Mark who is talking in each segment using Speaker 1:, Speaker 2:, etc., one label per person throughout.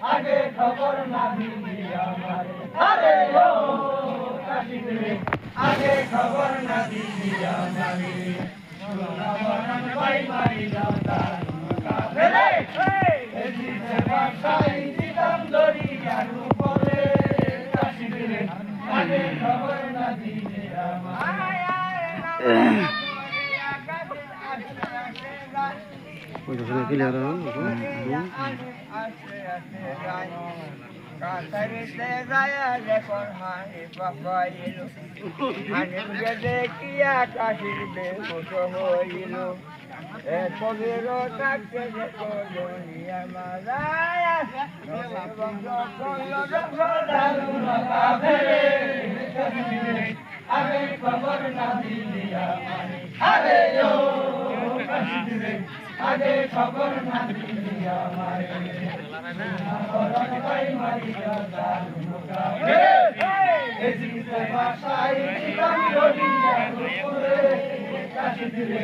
Speaker 1: আগে খবর না দিলি আমারে আরে ও কাশিরে আগে খবর না দিলি আমারে সোনা বরণ পাই মারি দাদার কাফেরে এই দিতে বাসাই দিতাম দরিয়ার উপরে কাশিরে আগে খবর না দিলি আমারে
Speaker 2: ওইখানে ক্লিয়ার
Speaker 1: কাছারিতে যায় যখন হানি বাবা এলো হানিকে দেখিয়া কাশির বেহুশ হইল কবিরও থাকতে দেখো দুনিয়া মারায় আগে খবর না দিলিয়া আরে ও কাশিরে আগে খবর না দিলিয়া আমারে বরণ পাই মারি দাদার মুকাবে এজিতে ভাষাই দিলাম দরিয়ার উপরে কাশিরে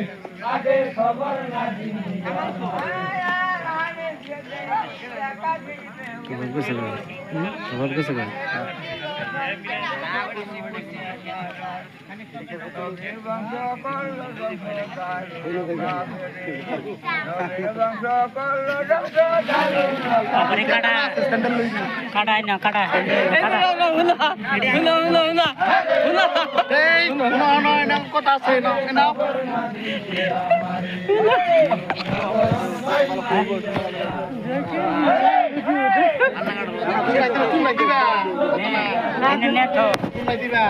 Speaker 1: আগে খবর না দিলিয়া
Speaker 2: খবর কইছে না খবর কইছে না
Speaker 3: কাটাই না কাটা
Speaker 2: কথা আছে না
Speaker 3: দিবা